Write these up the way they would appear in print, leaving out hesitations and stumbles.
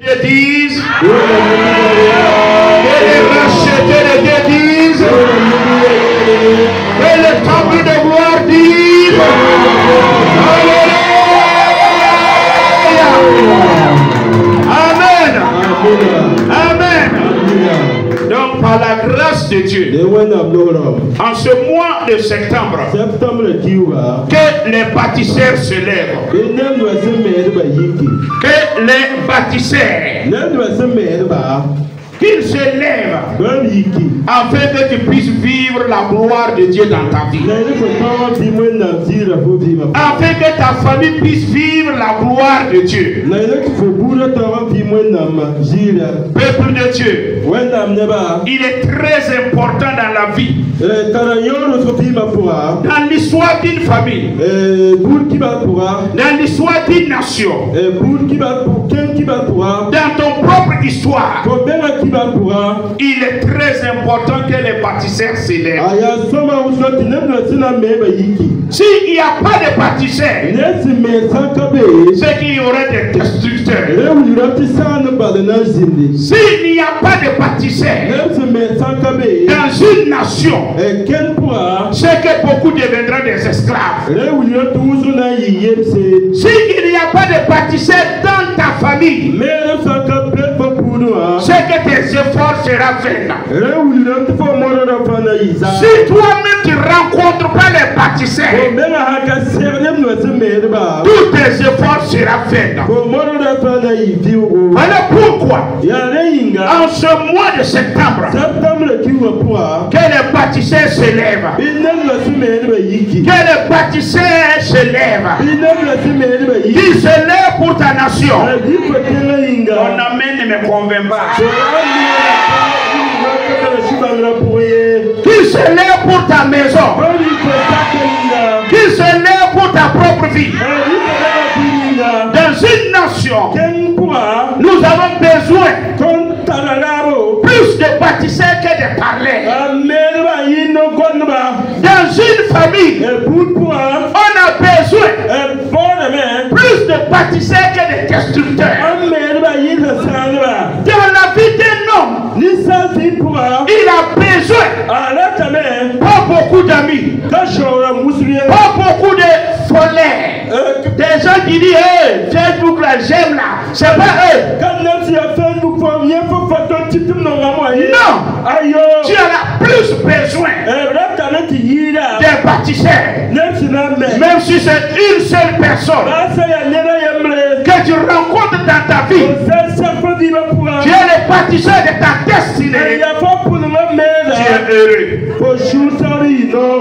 Dieu disent, et les rachetés de Dieu disent, et le temple de gloire dit, Alléluia. Amen. Amen. Donc par la grâce de Dieu, en ce mois de septembre, que les bâtisseurs se lèvent. Que les bâtisseurs qu'ils se lèvent afin que tu puisses vivre la gloire de Dieu dans ta vie. Afin que ta famille puisse vivre la gloire de Dieu. Peuple de Dieu, il est très important dans la vie, dans l'histoire d'une famille, dans l'histoire d'une nation, dans ton propre histoire. Il est très important que les bâtisseurs s'élèvent. S'il n'y a pas de bâtisseurs, c'est qu'il y aurait des destructeurs. S'il n'y a pas de bâtisseurs dans une nation, c'est que beaucoup deviendront des esclaves. S'il n'y a pas de bâtisseurs dans ta famille, c'est que tes efforts seront vains. Si toi-même tu ne rencontres pas les bâtisseurs, tous tes efforts seront vains. Voilà pourquoi, en ce mois de septembre, que les bâtisseurs se lèvent. Que les bâtisseurs se lèvent. Qui se lèvent pour ta nation. Ton amen ne me convainc pas. Qui se lève pour ta maison. Qui se lève pour ta propre vie. Dans une nation, nous avons besoin plus de bâtisseurs que de parler. Dans une famille, on a besoin plus de bâtisseurs que de destructeurs. Dans la vie d'un homme, il a besoin pas beaucoup d'amis, pas beaucoup de follets. Des gens qui disent hey, Facebook là, j'aime là, c'est pas eux. Non, tu en as plus besoin des bâtisseurs. Même si c'est une seule personne que tu rencontres dans ta vie, tu es le bâtisseur de ta destinée. Tu es heureux.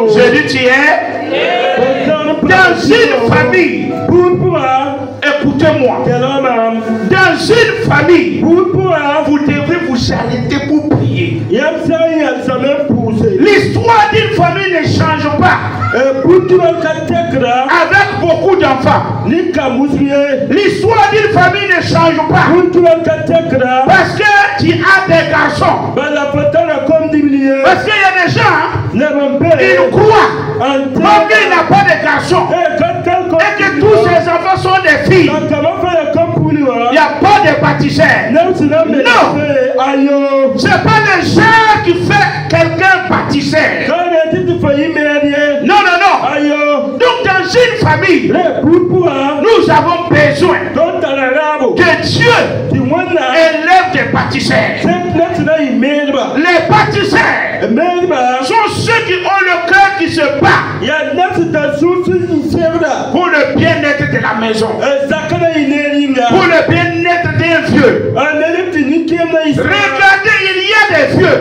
Je dis tu es dans une famille. Écoutez-moi. Dans une famille, vous devrez vous arrêter pour prier. L'histoire d'une famille ne change pas avec beaucoup d'enfants. L'histoire d'une famille ne change pas parce que tu as des garçons. Parce qu'il y a des gens, ils croient même qu'il n'a pas de garçons et que tous ses enfants sont des filles. Il n'y a pas de bâtisseurs. Non, c'est pas le genre qui fait quelqu'un bâtisseur. Non. Donc dans une famille, nous avons besoin que Dieu élève des bâtisseurs. Les bâtisseurs sont ceux qui ont le cœur qui se bat pour le bien-être de la maison, pour le bien-être d'un vieux. Regardez, il y a des vieux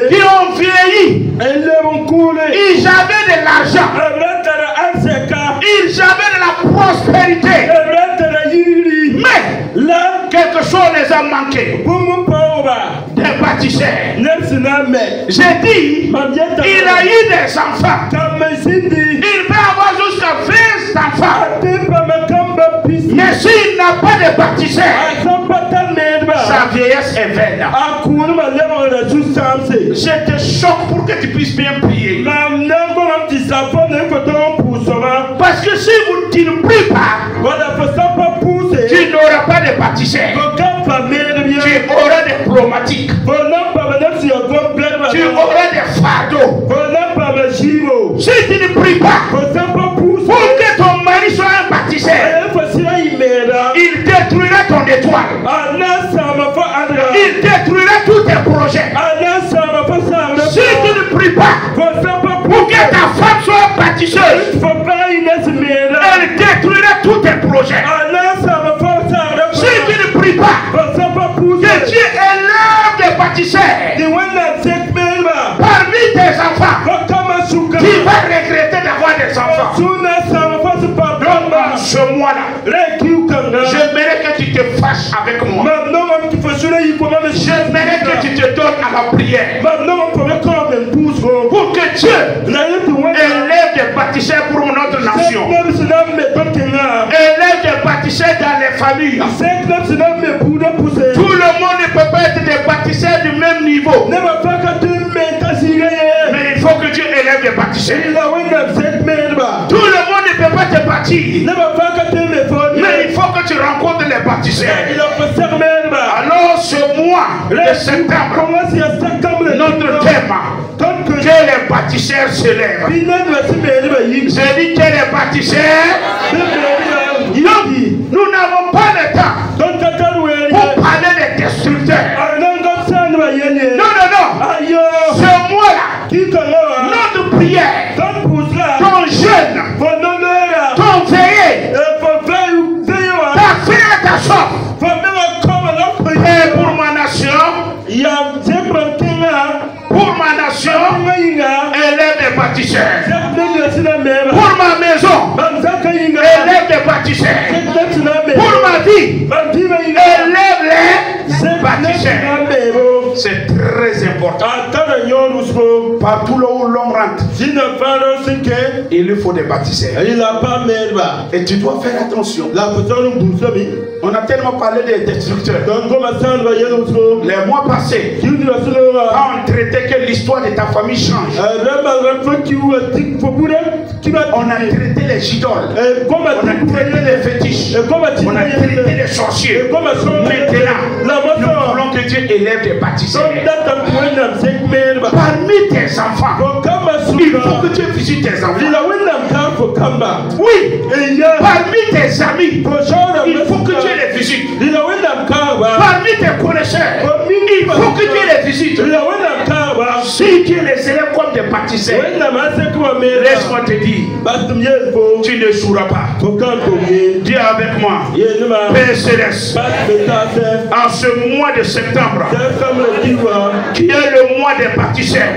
qui ont vieilli. Ils avaient de l'argent, ils avaient de la prospérité, mais quelque chose les a manqué. Des bâtisseurs. J'ai dit, il a eu des enfants. Il peut avoir jusqu'à 20 enfants. Mais s'il n'a pas de bâtisseur, sa vieillesse est vaine. Je te choque pour que tu puisses bien prier. Parce que si tu ne pries pas, tu n'auras n'auras pas de pâtissier. Tu auras des pneumatiques. Tu auras des fardeaux. Si tu ne pries pas pour que ton mari soit un pâtissier, il détruira ton étoile. Il détruira tous tes projets. Si tu ne pries pas pour que ta femme soit pâtisseuse, elle détruira tous tes projets. Si tu ne pries pas que Dieu élève des pâtissiers parmi tes enfants, tu vas regretter d'avoir des enfants. Donc, ce mois-là, j'aimerais que tu te fâches avec moi. J'aimerais que tu te donnes à la prière pour que Dieu élève des pâtissiers pour notre nation. Élève des pâtissiers dans les familles. Tout le monde ne peut pas être des pâtissiers du même niveau. Mais il faut que Dieu élève des pâtissiers. Tout le monde ne peut pas te bâtir. Mais il faut que tu rencontres les pâtissiers. Alors ce mois de septembre, notre thème, que les pâtissiers se lèvent. J'ai dit que les pâtissiers. Nous n'avons pas le temps pour parler des destructeurs. Non. Ce mois-là, notre prière, ton jeûne, ton veillé, ta faim et ta soif. Et pour ma nation, élève des pâtissiers. Pour ma maison, élève des pâtissiers. Pour ma vie, élève les pâtissiers. C'est très important. Partout là où l'homme rentre, il lui faut des pâtissiers. Et tu dois faire attention. On a tellement parlé des destructeurs. Les mois passés, quand on traitait que l'histoire de ta famille change, on a traité les idoles, on a traité les fétiches, on a traité les sorciers. Maintenant, nous voulons que Dieu élève des pâtissiers. Parmi tes enfants, il faut que Dieu visite tes enfants. Oui, parmi tes amis, il faut que Dieu les visite. Parmi tes connaisseurs, il faut que Dieu les visite. Si Dieu les élève comme des pâtissiers, laisse-moi te dire, tu ne joueras pas. Dis avec moi, Père Céleste, en ce mois de septembre, qui est le mois des pâtissiers,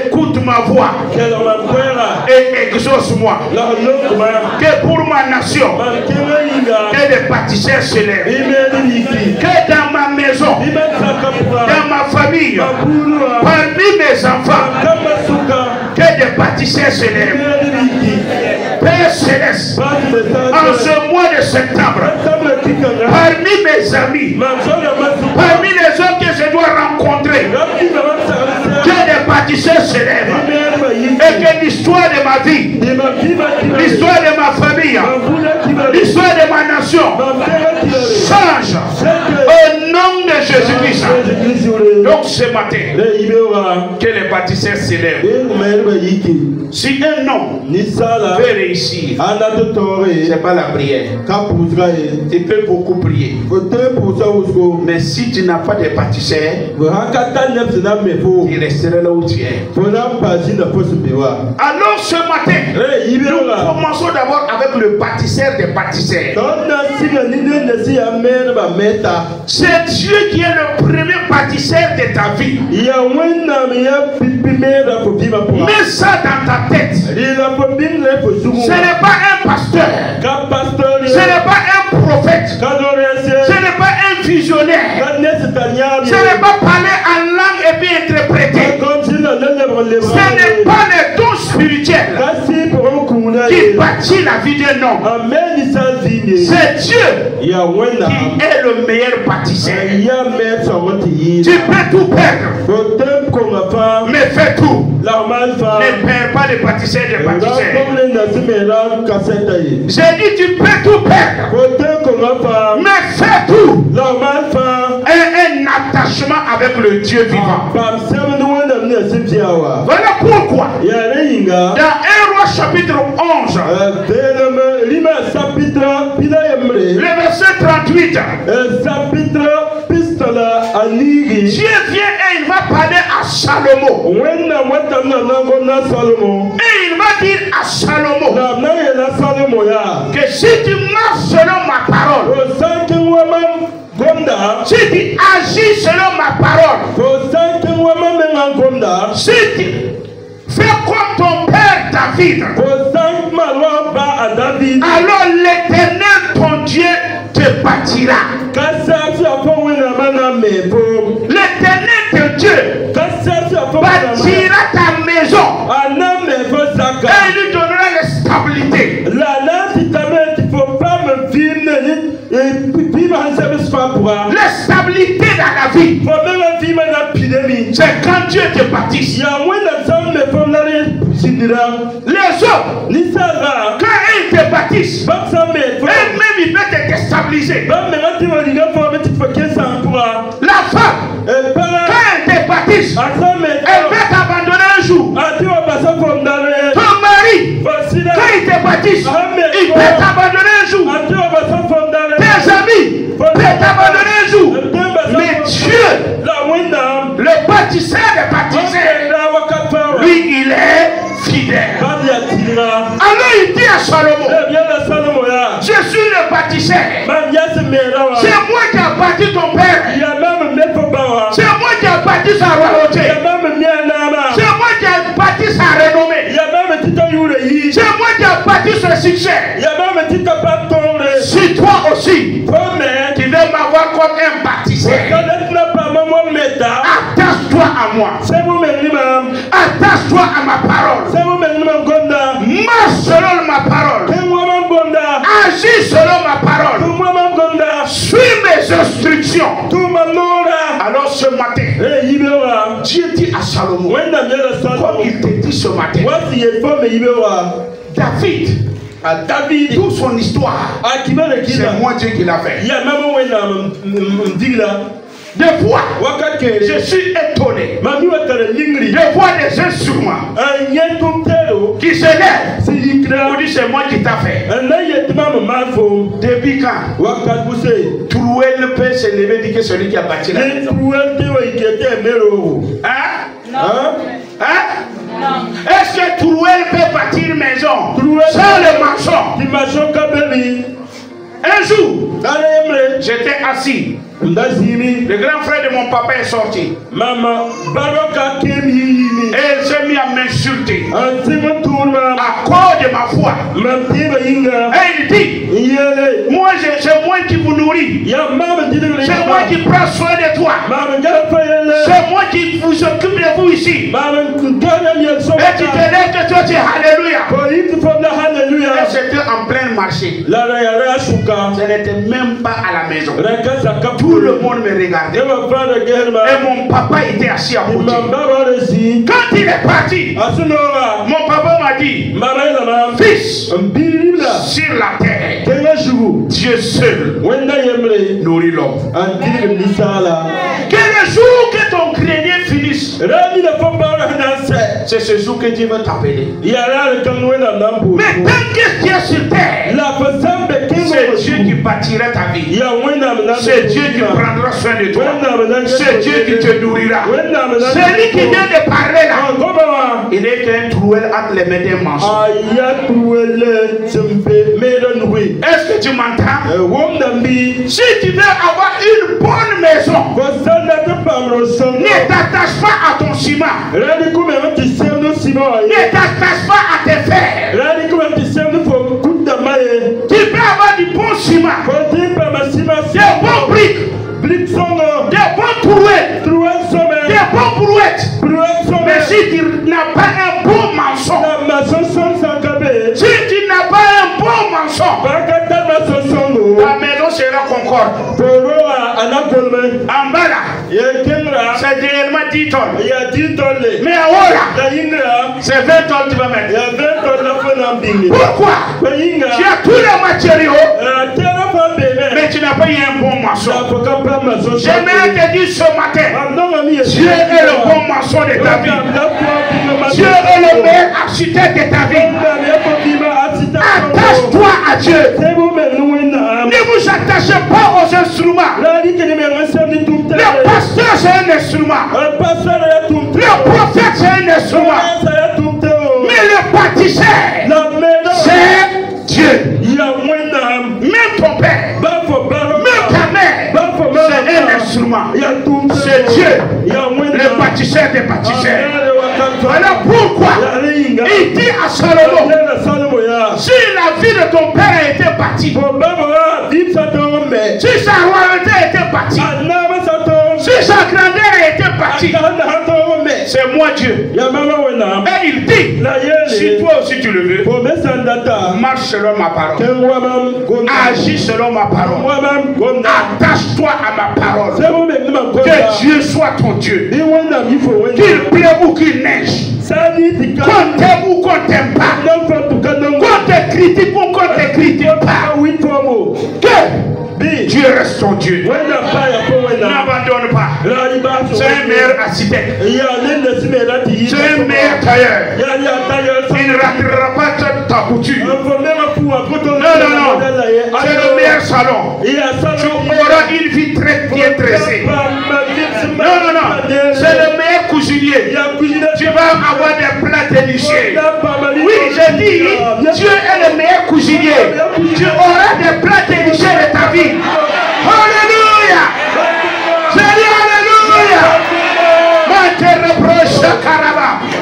écoute ma voix et exauce-moi. Que pour ma nation, que des pâtissiers se lèvent. Que dans ma maison, dans ma famille, parmi mes enfants, que des pâtissiers se lèvent. Père Céleste, en ce mois de septembre, parmi mes amis, parmi les hommes que je dois rencontrer, que des pâtissiers se lèvent. Et que l'histoire de ma vie, l'histoire de ma famille, l'histoire de ma nation change au nom de Jésus-Christ. Donc ce matin, que les pâtissiers s'élèvent. Si un homme veut réussir, c'est pas la prière. Tu peux beaucoup prier. Mais si tu n'as pas de pâtissiers, tu resteras là où tu es. Alors ce matin, nous commençons d'abord avec le pâtissier des pâtissiers. C'est Dieu qui est le premier pâtissier de ta vie. Mets ça dans ta tête. Ce n'est pas un pasteur. Ce n'est pas un prophète. Ce n'est pas un visionnaire. Ce n'est pas parler en langue et puis interpréter. Ce n'est pas les dons spirituels qui bâtissent bâtit la vie d'un homme, c'est Dieu qui est le meilleur bâtisseur. Tu peux tout perdre, mais fais tout. Ne perds pas le bâtisseur des bâtisseurs. J'ai dit tu peux tout perdre, mais fais tout. Un attachement avec le Dieu vivant. Voilà pourquoi dans 1 Roi chapitre 11, le verset 38, Dieu vient et il va parler à Salomon. Et il va dire à Salomon que si tu marches selon ma parole, si tu agis selon ma parole, si tu fais comme ton père David, alors l'Éternel ton Dieu te bâtira. L'Éternel ton Dieu bâtira ta maison et il lui donnera la stabilité. La stabilité dans la vie, c'est quand Dieu te bâtisse. Les autres, quand ils te bâtissent, eux-mêmes ils peuvent te déstabiliser. La femme, quand elle te bâtisse, elle peut t'abandonner un jour. Ton mari, quand il te bâtisse, il peut t'abandonner un jour. Tes amis peuvent t'abandonner un jour. Mais Dieu, le bâtisseur des bâtisseurs, lui il est fidèle. Alors il dit à Salomon, je suis le bâtisseur. C'est moi qui ai bâti ton père. C'est moi qui ai bâti sa royauté. C'est moi qui ai bâti sa renommée. C'est moi qui ai bâti son succès. Si toi aussi tu veux m'avoir comme un bâtisseur, attache-toi à moi. Attache-toi à ma parole. Marche selon ma parole. Agis selon ma parole. Suis mes instructions. Alors ce matin, Dieu dit à Salomon, comme il te dit ce matin, David, toute son histoire, c'est moi Dieu qui l'a fait. Des fois, je suis étonné de voir des instruments qui se lèvent. On dit c'est moi qui t'a fait. Depuis quand Trouel peut se lever et dire que celui qui a bâti la maison. Est-ce que Trouel peut bâtir une maison sans le maçon? Un jour, j'étais assis. Le grand frère de mon papa est sorti. Et il s'est mis à m'insulter à cause de ma foi. Et il dit, moi c'est moi qui vous nourris. C'est moi qui prends soin de toi. C'est moi qui vous occupe de vous ici. Et tu te lèves que toi tu es Alléluia. Et c'était en plein marché. Je n'étais même pas à la maison. Tout le monde me regardait. Et mon papa était assis à côté. Quand il est parti, mon papa m'a dit, fils, sur la terre, Dieu seul nourrit l'homme. Que le jour que ton grenier finisse, c'est ce jour que Dieu va t'appeler. Mais tant que tu es sur terre, c'est Dieu qui bâtira ta vie. C'est Dieu qui prendra soin de toi. C'est Dieu qui te nourrira. Celui qui vient de parler là, il est qu'un trouel entre les mains d'un mensonge. Est-ce que tu m'entends? Si tu veux avoir une bonne maison, ne t'attache pas à ton ciment. Ne t'attache pas à tes fers. Tu peux avoir du bon ciment, des bons briques, des bons trouettes, des bons brouettes. Mais si tu n'as pas un bon maçon, si tu n'as pas Concorde. En bas là, c'est réellement 10 tonnes. Mais en haut là, c'est 20 tonnes tu vas mettre. Pourquoi? Tu as tous les matériaux, mais tu n'as pas eu un bon maçon. J'aimerais te dire ce matin, Dieu est le bon maçon de ta vie. Dieu est le meilleur architecte de ta vie. Attache-toi à Dieu. Ne vous attachez pas aux instruments. Le pasteur c'est un instrument. Le prophète c'est un instrument. Mais le bâtisseur c'est Dieu. Même ton père, même ta mère, c'est un instrument. C'est Dieu, le bâtisseur des bâtisseurs. Voilà pourquoi il dit à Salomon, si la vie de ton père a été bâtie, si sa royauté a été bâtie, si sa grandeur a été bâtie, c'est moi Dieu. Et il dit, si toi aussi tu le veux, marche selon ma parole, agis selon ma parole, attache-toi à ma parole. Que Dieu soit ton Dieu, qu'il pleuve ou qu'il neige, qu'on t'aime ou qu'on t'aime pas, qu'on te critique ou qu'on te critique pas, que Dieu reste ton Dieu. N'abandonne pas. C'est un meilleur architecte. C'est un meilleur tailleur. Il ne ratera pas ta couture. Non. C'est le meilleur salon. Tu auras une vie très bien tressée. Non. C'est le meilleur cuisinier. Tu vas avoir des plats délicieux. Oui, je dis, Dieu est le meilleur cuisinier. Tu auras des plats délicieux de ta vie. Alléluia. Je dis Alléluia.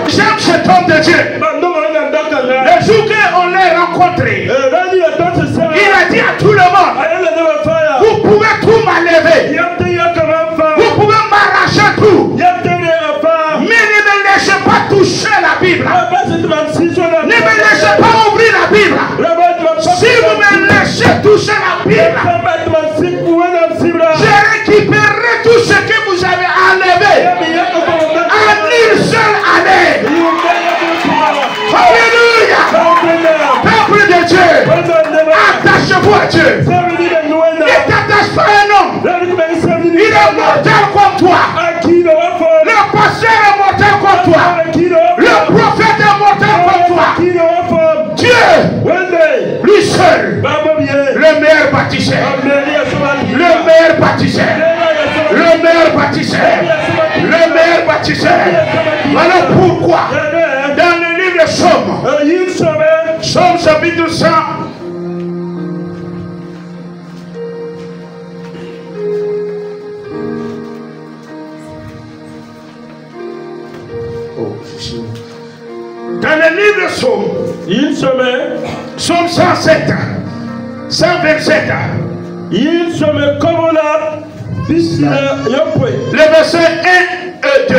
J'aime cet homme de Dieu. Le jour qu'on l'a rencontré, il a dit à tout le monde, vous pouvez tout m'enlever, vous pouvez m'arracher tout, mais ne me laissez pas toucher la Bible. Ne me laissez pas ouvrir la Bible. Si vous me laissez toucher la Bible, je récupérerai tout ce que vous avez enlevé en une seule année. Alléluia. Peuple de Dieu, attachez-vous à Dieu. Ne t'attache pas à un homme. Il est mortel comme toi. Le pasteur est mortel comme toi. Le prophète est mortel comme toi. Dieu, lui seul, le meilleur bâtisseur. Le meilleur bâtisseur. Le meilleur bâtisseur. Le meilleur bâtisseur. Voilà pourquoi dans le livre de Somme, Somme chapitre 100, dans le livre de Somme, Somme 107, 127, le verset 1 et 2.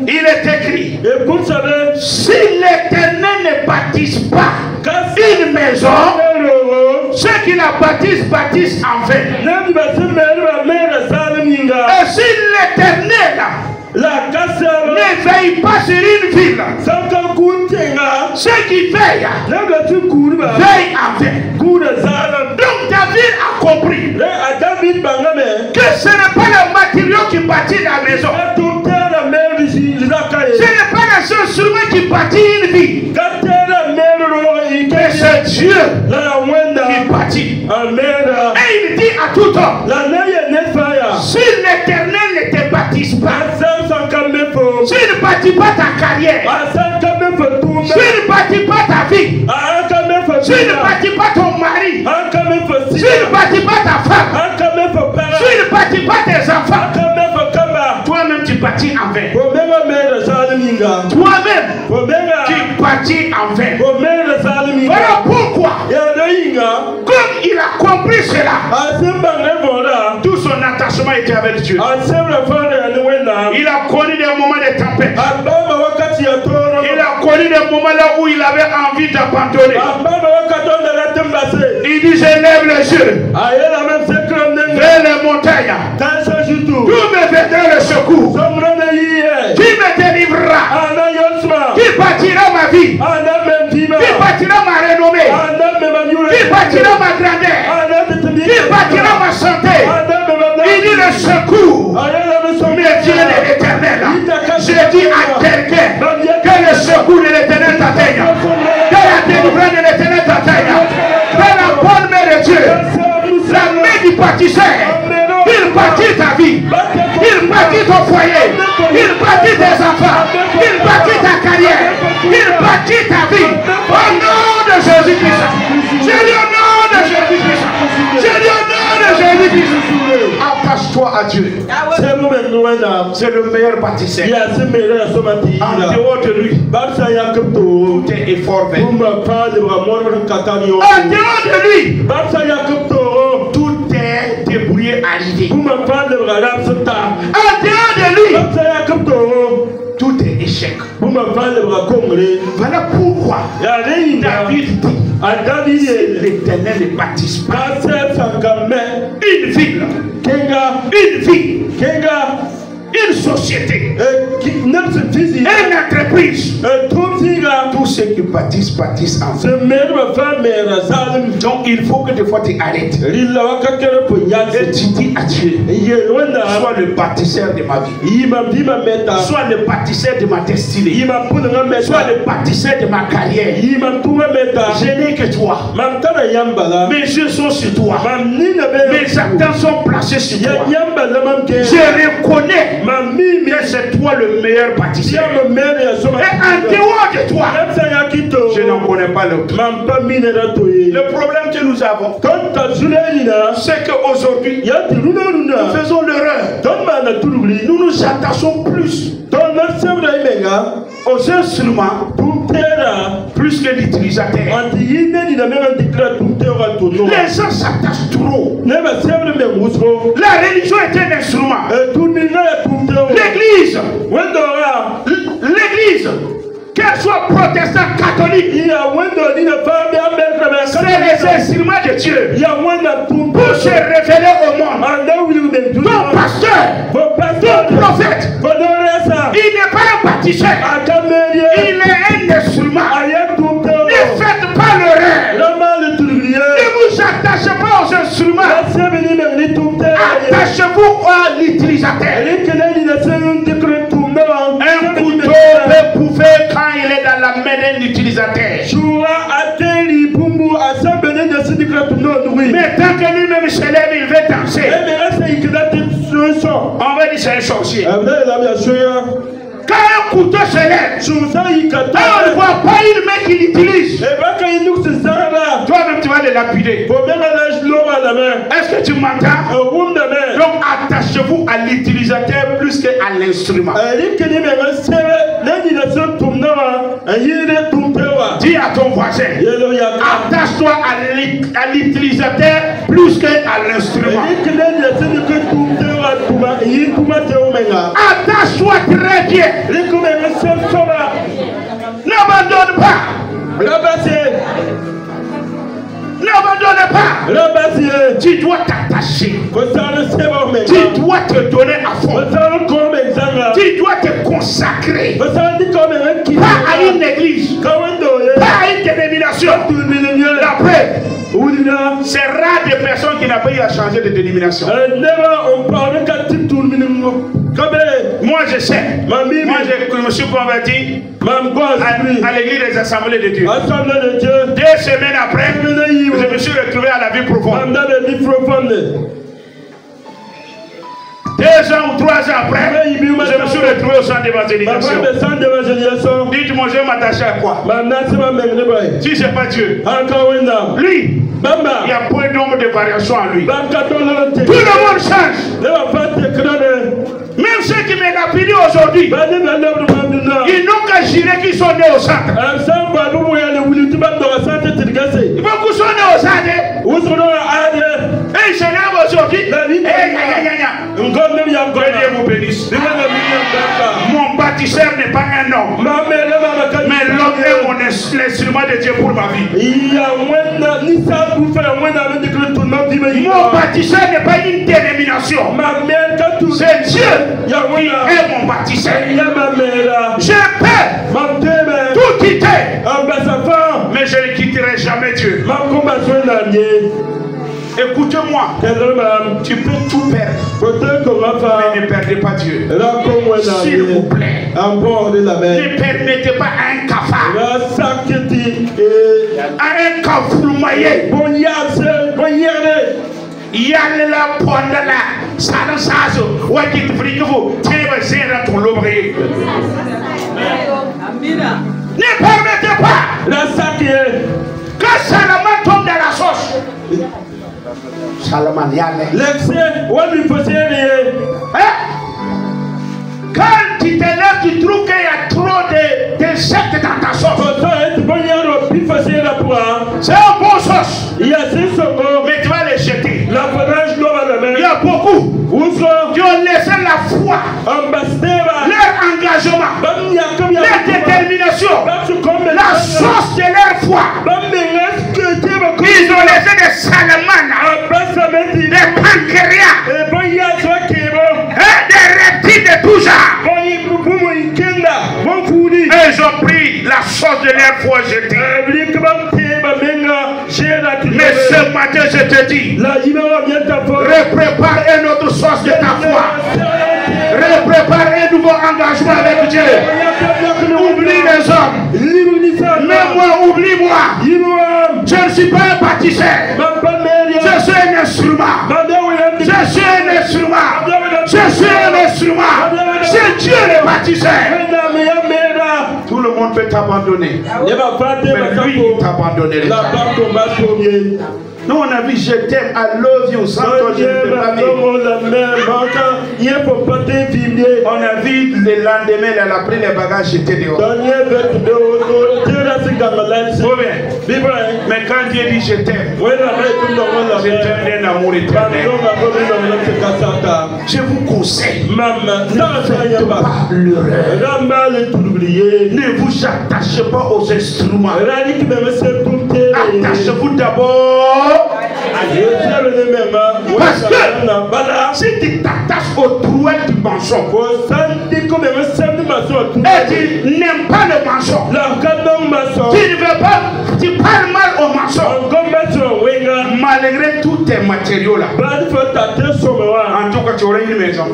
Il est écrit, si l'Éternel ne bâtisse pas une maison, ceux qui la bâtissent en vain. Et si l'Éternel ne veille pas sur une ville, ceux qui veillent en vain. Donc David a compris que ce n'est pas le matériau qui bâtit la maison, ce n'est pas le seul instrument qui bâtit une vie, mais c'est Dieu qui bâtit. Et il dit à tout homme, si l'Éternel ne te bâtisse pas, s'il ne bâtit pas ta carrière, s'il ne bâtit pas ta vie, s'il ne bâtit pas ton mari, s'il ne bâtit pas ta femme, s'il ne bâtit pas tes enfants, toi-même tu bâtis en vain. Toi-même tu bâtis en vain. Voilà pourquoi, comme il a compris cela, tout son attachement était avec Dieu. Il a connu des moments de tempête. Il a connu des moments là où il avait envie d'abandonner. Il Il dit, je lève les yeux vers les montagnes. D'où me viendra le secours? Qui me délivrera? Qui bâtira ma vie? Qui bâtira ma renommée? Qui bâtira ma grandeur? Qui bâtira ma santé? Il dit le secours me vient de l'Éternel. Je dis à quelqu'un que le secours de l'Éternel t'atteigne, que la délivrance de l'Éternel t'atteigne, que la bonne main de Dieu, la main du bâtisseur, il bâtit ta vie, il bâtit ton foyer, il bâtit tes enfants, il bâtit ta carrière, il bâtit ta vie. Au nom de Jésus-Christ, j'ai le nom de Jésus-Christ, j'ai le nom de Jésus-Christ. Attache-toi à Dieu. C'est le meilleur bâtisseur. En dehors de lui, tout est effort vain. En dehors de lui, tout est débrouillé arrivé. En dehors de lui, tout est échec. Voilà pourquoi David dit, si l'Éternel ne bâtisse pas une ville, une société, une entreprise, tous ceux qui bâtissent ensemble. Donc il faut que des fois tu arrêtes et tu dis à Dieu, sois le bâtisseur de ma vie, sois le bâtisseur de ma destinée, sois le bâtisseur de ma carrière. Je n'ai que toi, mes yeux sont sur toi, mes attentes sont placées sur toi. Je reconnais que c'est toi le meilleur bâtisseur. Et en dehors de toi, je n'en connais pas l'autre. Le problème que nous avons, c'est qu'aujourd'hui, nous faisons l'erreur. Nous nous attachons plus aux instruments plus que l'utilisateur. Les gens s'attachent trop. La religion est un instrument. L'église, qu'elle soit protestante, catholique, c'est les instruments de Dieu pour se révéler au monde. Ton pasteur, ton prophète, il n'est pas un bâtisseur, il est un instrument. Ne faites pas l'erreur. Ne vous attachez pas aux instruments. Attachez-vous à l'utilisateur. Un couteau peut bouffer quand il est dans la main d'un utilisateur. Mais tant que lui-même se lève, il veut danser. On va dire c'est un sorcier. Quand un couteau se lève, on ne voit pas une main qui l'utilise. Toi-même tu vas le lapider. Est-ce que tu m'entends? Donc attachez-vous à l'utilisateur plus qu'à l'instrument. Dis à ton voisin, attache-toi à l'utilisateur plus qu'à l'instrument. Attache-toi très bien. N'abandonne pas. N'abandonne pas. Tu dois t'attacher. Tu dois te donner à fond. Tu dois te consacrer. Pas à une église, pas à une dénomination. La preuve, c'est rare des personnes qui n'ont pas eu à changer de dénomination. Moi je sais, moi je me suis converti à l'église des assemblées de Dieu. 2 semaines après, je me suis retrouvé à la vie profonde. 2 ans ou 3 ans après, je me suis retrouvé au centre d'évangélisation. Dites-moi, je vais m'attacher à quoi? Si ce n'est pas Dieu, lui, il y a peu de nombre de variations en lui. Tout le monde change. Même ceux qui m'ont appelé aujourd'hui, ils n'ont qu'à jurer qu'ils sont nés au centre. Beaucoup sont nés au centre. Et ils se lèvent aujourd'hui. Dieu vous bénisse. Mon bâtisseur n'est pas un homme, mais l'homme est l'instrument de Dieu pour ma vie. Mon bâtisseur n'est pas une dénomination. C'est Dieu qui est mon bâtisseur. Je peux tout quitter, mais je ne quitterai jamais Dieu. Écoutez-moi, tu peux tout perdre, mais ne perdez pas Dieu. S'il vous plaît, ne permettez pas à un cafard, à un cafoumaillé, yalla pondala sana saso wakit frigo teba zera ton l'ouvrier. Ne permettez pas que Salomon tombe dans la sauce. Salomon yalla. Quand tu te lèves, tu trouves qu'il y a trop d'insectes dans ta sauce. C'est un bon sauce. Mais tu vas les jeter. Il y a beaucoup qui ont laissé la foi, leur engagement, leur détermination, la source de leur foi. Ils ont laissé des salamandres, des pancréas, des reptiles de tout genre. Et ils ont pris la source de leur foi jetée. Mais ce matin, je te dis, reprépare une autre source de ta foi. Reprépare un nouveau engagement avec Dieu. Oublie les hommes. Mais moi, oublie-moi. Je ne suis pas un bâtisseur. Je suis un instrument. Je suis un instrument. Je suis un instrument. C'est Dieu le bâtisseur. Tout le monde peut t'abandonner. Mais lui, il t'abandonnerait. Nous, on a vu je t'aime, I love you, sans toi je ne peux pas vivre. On a vu le lendemain, elle a pris les bagages, j'étais dehors. Mais quand Dieu dit je t'aime, d'un amour éternel. Je vous conseille, ne faites pas l'erreur. Ne vous attachez pas aux instruments. Attachez-vous d'abord. Parce que si tu t'attaches au trouel du mensonge et tu n'aimes pas le mensonge, tu ne veux pas, tu parles mal au mensonge, malgré tous tes matériaux là, en tout cas tu aurais une maison,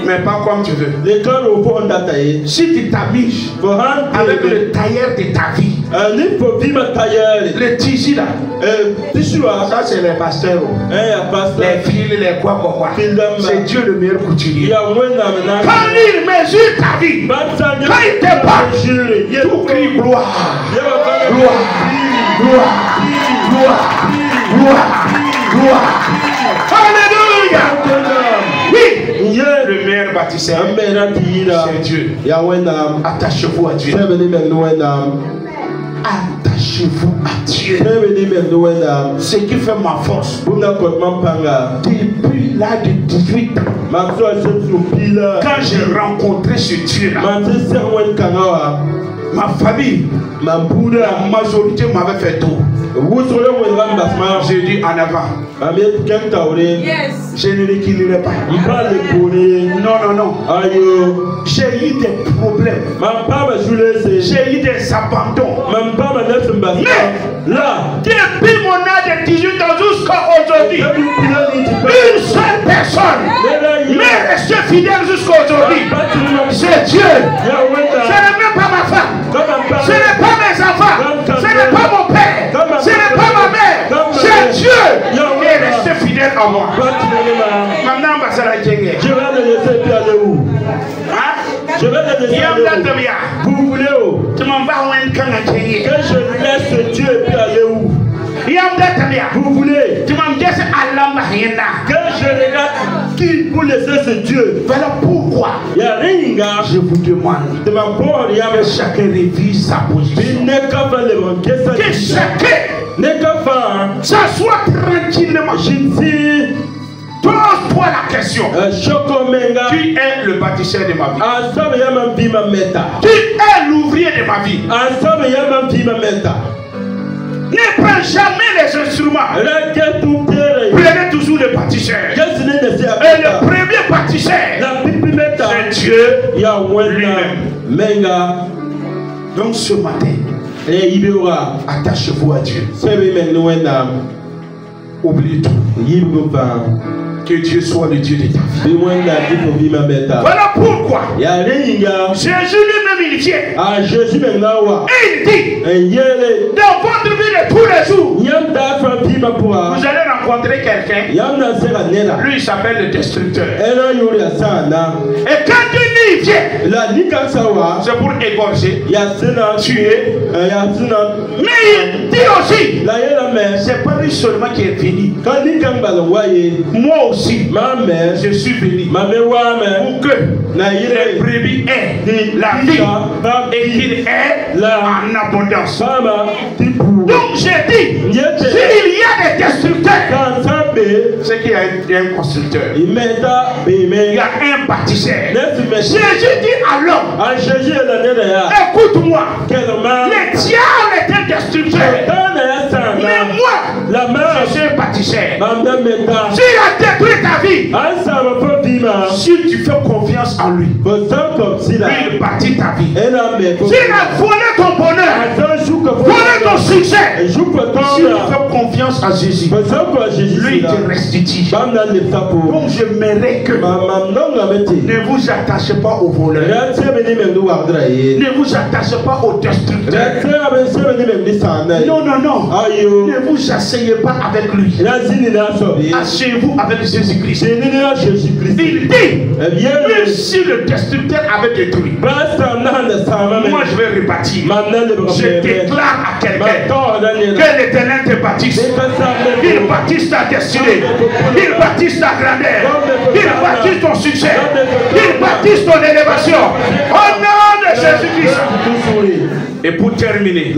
mais pas comme tu veux. Si tu t'amuses avec le tailleur de ta vie, le tissu là, ça c'est les pasteurs, les fils, les quoi. C'est Dieu le meilleur couturier. Quand il mesure ta vie, quand il te parle, tout crie gloire, gloire, gloire, gloire, gloire, gloire. Alléluia. Oui, le meilleur bâtisseur, c'est Dieu. Attachez-vous à Dieu. Attachez-vous à Dieu. Ce qui fait ma force. Depuis l'âge de 18 ans, quand j'ai rencontré ce Dieu-là, ma famille, la majorité m'avait fait tout. J'ai dit en avant. Je ne l'équilibrerai pas. Non. J'ai eu des problèmes. J'ai eu des abandons. Mais là, depuis mon âge de 18 ans jusqu'à aujourd'hui, une seule personne m'est restée fidèle jusqu'à aujourd'hui. C'est Dieu. Ce n'est même pas ma femme. Ce n'est pas mes enfants. Ce n'est pas mon père. Ce n'est pas ma mère. C'est Dieu qui est resté fidèle à moi. Maintenant, je vais le laisser aller où? Je vais le laisser aller où? Vous voulez où? Tu m'en vas où? Que je laisse Dieu et puis aller où? Vous voulez? Tu m'en laisses que je regarde qui vous laissez ce Dieu. Voilà pourquoi je vous demande que chacun révise sa position. Que chacun s'assoit tranquillement. Pose-toi la question. Qui est le bâtisseur de ma vie? Qui est l'ouvrier de ma vie? Ne prends jamais les instruments. Prenez toujours le bâtisseur. Et le premier bâtisseur, c'est Dieu lui-même. Donc ce matin, attachez-vous à Dieu. Oublie tout. Que Dieu soit le Dieu de ta vie. Voilà pourquoi Jésus lui-même il vient. Et il dit, dans votre vie de tous les jours, vous allez rencontrer quelqu'un. Lui il s'appelle le destructeur. Et quand il vient, c'est pour égorger, tuer. Mais il dit aussi, c'est pas lui seulement qui est venu. Moi aussi, je suis venu pour que les brebis aient la vie et qu'il ait en abondance. Donc j'ai dit, s'il y a des destructeurs, c'est qu'il y a un constructeur. Il y a un bâtisseur. Jésus dit à l'homme, écoute-moi, le diable est un destructeur. Mais moi, je suis un bâtisseur. S'il a détruit ta vie, si tu fais confiance en lui, il bâtit ta vie. S'il a volé ton bonheur, volé ton succès, si tu fais confiance à Jésus, lui te restitue. Donc j'aimerais que ne vous attachez pas au voleur, ne vous attachez pas au destructeur. Non, non, non. Ne vous asseyez pas avec lui. Asseyez-vous avec Jésus-Christ. Il dit, même si le destructeur avait détruit, moi je vais rebâtir. Je déclare à quelqu'un que l'Éternel te bâtisse. Il bâtisse ta destinée. Il bâtisse ta grandeur. Il bâtisse ton succès. Il bâtisse ton élévation. Au nom de Jésus-Christ. Et pour terminer,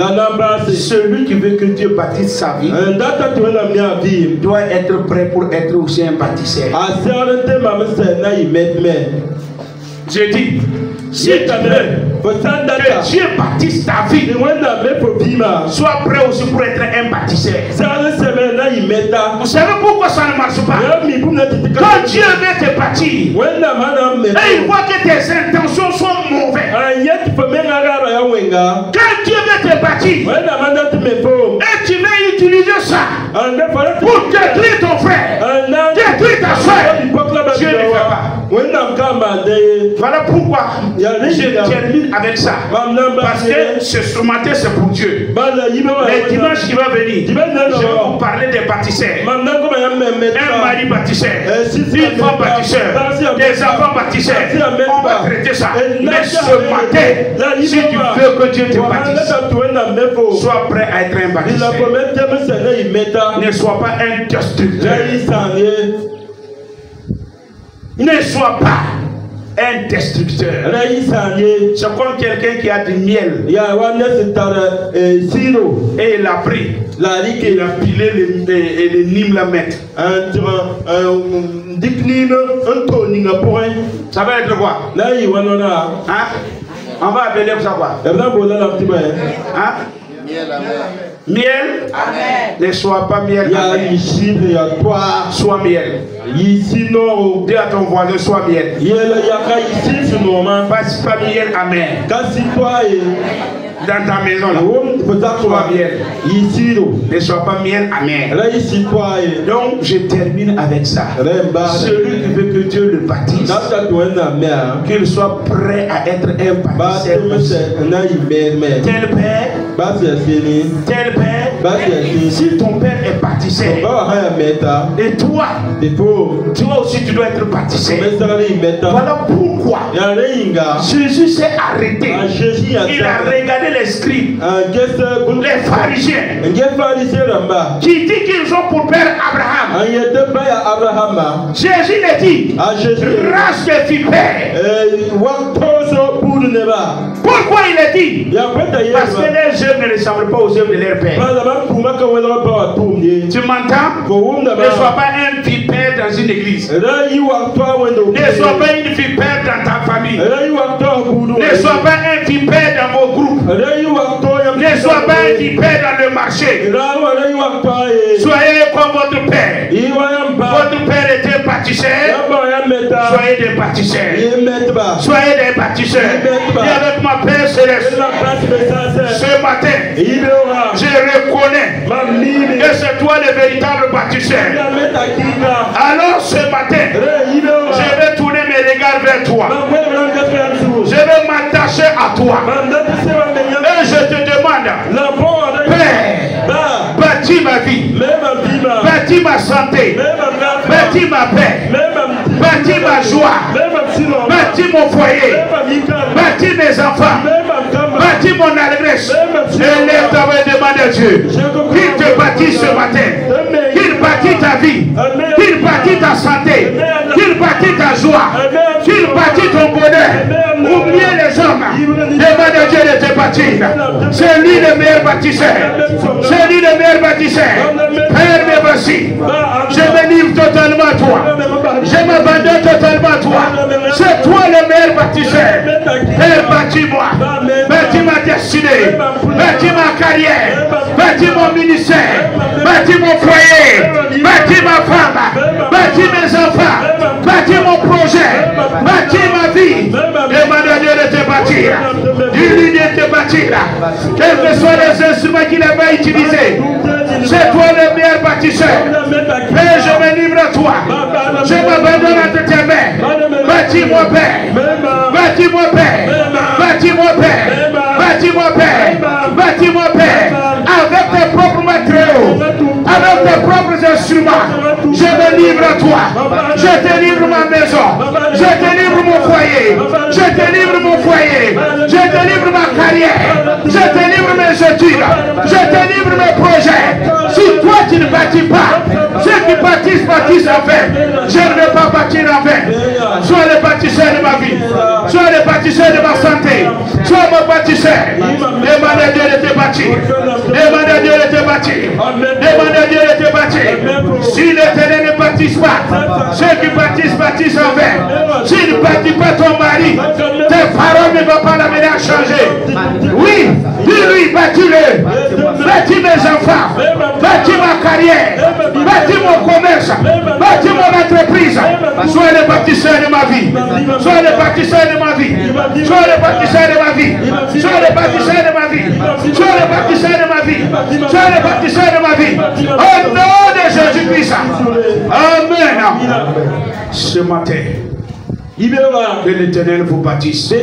celui qui veut que Dieu bâtisse sa vie doit être prêt pour être aussi un bâtisseur. J'ai dit, si tu veux que Dieu bâtisse ta vie, sois prêt aussi pour être un bâtisseur. Vous savez pourquoi ça ne marche pas? Quand Dieu veut te bâtir, et il voit que tes intentions sont mauvaises. Quand Dieu veut te bâtir, et tu veux utiliser ça pour détruire ton frère, détruire ta soeur, Dieu ne fait pas. Voilà pourquoi je termine avec ça. Parce que ce matin c'est pour Dieu. Le dimanche qui va venir, je vais vous parler des bâtisseurs. Un mari bâtisseur, une femme bâtisseur, des enfants bâtisseurs. On va traiter ça. Mais ce matin, si tu veux que Dieu te bâtisse, sois prêt à être un bâtisseur. Ne sois pas un destructeur. Ne sois pas un destructeur. C'est comme quelqu'un qui a du miel et il a pris, il a pilé les nimes la mettre. Ça va être quoi? Hein? On va appeler ça quoi? Hein? Miel, amen. Ne sois pas miel, amen. Sois miel. Dis à ton voisin, sois miel. Passe pas miel, amen. Dans ta maison là, sois miel. Ne sois pas miel, amen. Donc je termine avec ça. Celui qui veut que Dieu le bâtisse, qu'il soit prêt à être un bâtisseur. Tel père, tel père, si ton père est bâtisseur, et toi aussi tu dois être bâtisseur. Voilà pourquoi Jésus s'est arrêté. Il a regardé les scribes, les pharisiens, qui dit qu'ils ont pour père Abraham. Jésus le dit, race de vipères. Pourquoi il a dit? Parce que les œuvres ne ressemblent pas aux œuvres de leur père. Tu m'entends? Ne sois pas un vipère dans dans une église. Ne sois pas une vipère dans ta famille. Ne sois pas un vipère dans vos groupes. Ne sois pas un vipère dans le marché. Soyez comme votre père. Votre père était bâtisseur. Soyez des bâtisseurs. Soyez des bâtisseurs. Et avec ma Père céleste, ce matin, je reconnais que c'est toi le véritable bâtisseur. Alors ce matin, je vais tourner mes regards vers toi. Je vais m'attacher à toi. Et je te demande, Père, bâtis ma vie, bâtis ma santé, bâtis ma paix, bâtis ma joie, bâtis mon foyer, bâtis mes enfants, bâtis mon allégresse. Élève ta main, demande à Dieu qu'il te bâtisse ce matin, qu'il bâtisse ta vie, qu'il bâtisse ta santé, qu'il bâtisse ta joie, qu'il bâtisse ton bonheur. Oubliez les hommes, demande à Dieu de te bâtir. C'est lui le meilleur bâtisseur. C'est lui le meilleur bâtisseur. Père, me voici. Je me livre totalement à toi. Je m'abandonne totalement à toi. C'est toi le meilleur bâtisseur. Père, bâtis-moi. Bâtis ma destinée. Bâtis ma carrière. Bâtis mon ministère. Bâtis mon foyer. Bâtis ma femme. Bâtis mes enfants. Bâtis mon projet. Bâtis ma vie. Demande à Dieu de te bâtir. Dis-lui de te bâtir. Quels que soient les instruments qu'il va utiliser. C'est toi le meilleur bâtisseur. Père, je me livre à toi. Je m'abandonne entre tes mains. Bâtis-moi, Père. Bâtis-moi, Père. Bâtis-moi, Père. Bâtis-moi, Père. Bâtis-moi, Père. Avec tes propres matériaux. Avec tes propres instruments. Je me livre à toi. Je te livre ma maison. Je te livre mon foyer. Je te livre mon foyer. Je te livre ma carrière. Je te livre mes études. Je te livre mes projets. Si toi tu ne bâtis pas, ceux qui bâtissent, bâtissent en vain. Je ne vais pas bâtir en vain. Sois le bâtisseur de ma vie. Sois le bâtisseur de ma santé. Sois mon bâtisseur. Demande à Dieu de te bâtir. Demande à Dieu de te bâtir. Demande à Dieu de te bâtir. Si l'Éternel ne bâtisse pas, ceux qui bâtissent, bâtissent en vain. S'il ne bâtit pas ton mari, tes paroles ne vont pas l'amener à changer. Oui, dis-lui, bâtis-le. Bâtis mes enfants. Bâtis ma carrière. Bâtis mon commerce. Bâtis mon entreprise. Sois le bâtisseur de ma vie. Sois le bâtisseur de ma vie. Sois le bâtisseur de ma vie. Sois le bâtisseur de ma vie. Sois le bâtisseur de ma vie. Sois le bâtisseur de ma vie. Au nom de Jésus-Christ. Amen. Ce matin, que l'Éternel vous bâtisse.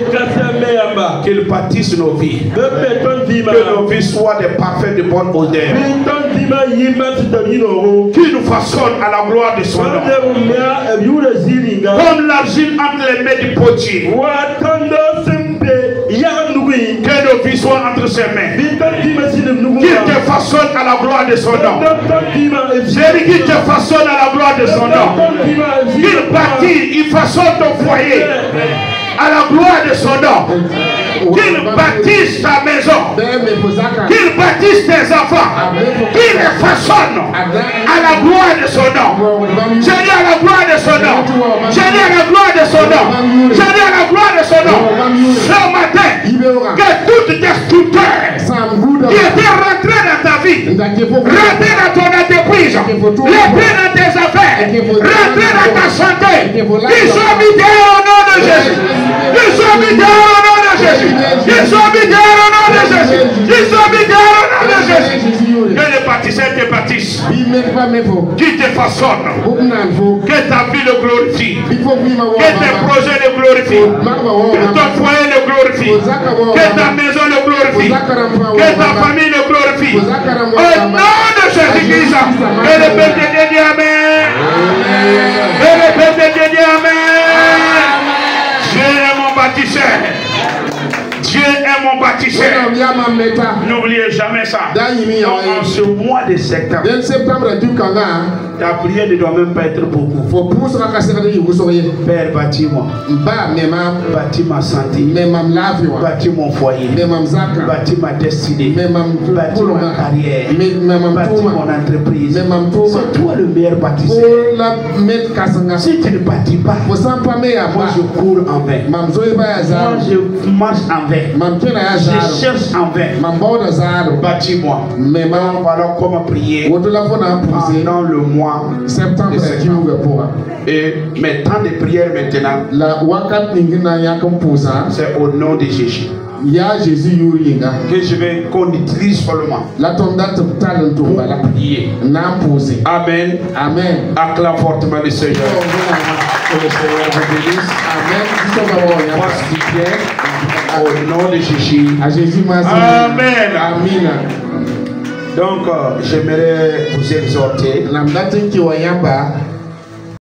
Qu'il bâtisse nos vies. Que nos vies soient des parfaits de bonne odeur. Qu'il nous façonne à la gloire de son nom. Comme l'argile entre les mains du potier. Que nos vies soient entre ses mains. Qu'il te façonne à la gloire de son nom. C'est lui qui te façonne à la gloire de son nom. Qu'il bâtit, il façonne ton foyer à la gloire de son nom. Qu'il bâtisse ta maison. Qu'il bâtisse tes enfants. Qu'il les façonne à la gloire de son nom. Je dis à la gloire de son nom. Je dis à la gloire de son nom. Je dis à la gloire de son nom. Ce matin, que toute destructeur qui était rentré dans ta vie, rentré dans ton entreprise, rentré dans tes affaires, rentré dans ta santé, ils sont mis dehors au nom de Jésus. Ils sont mis dehors au nom de Jésus. Ils sont mis dehors au nom de Jésus. Ils sont mis dehors au nom de Jésus. Que le bâtisseur te bâtisse. Qui te façonne. Que ta vie le glorifie. Que tes projets le glorifient. Que ton foyer le glorifie. Que ta maison le glorifie. Que ta famille le glorifie. Au nom de Jésus-Christ. Que le peuple de Dieu dit Amen. Que le peuple de Dieu dit Amen. Dieu est mon bâtisseur. Dieu est mon bâtisseur. N'oubliez jamais ça. En ce mois de septembre, ta prière ne doit même pas être beaucoup. Père, bâtis-moi. Bâtis ma santé. Bâtis mon foyer. Bâtis ma destinée. Bâtis ma carrière. Bâtis mon entreprise. C'est toi le meilleur bâtisseur. Si tu ne bâtis pas, moi je cours en vain. Moi je marche en vain. Je cherche en vain. Bâtis-moi. Voilà comment prier pendant le mois de septembre. Et mes temps de prière maintenant, c'est au nom de Jésus que je vais qu'on utilise seulement pour prier. Amen. Amen. Acclame fortement le Seigneur. Que le Seigneur vous bénisse. Amen. Au nom de Jésus. Amen. Amen. Donc, j'aimerais vous exhorter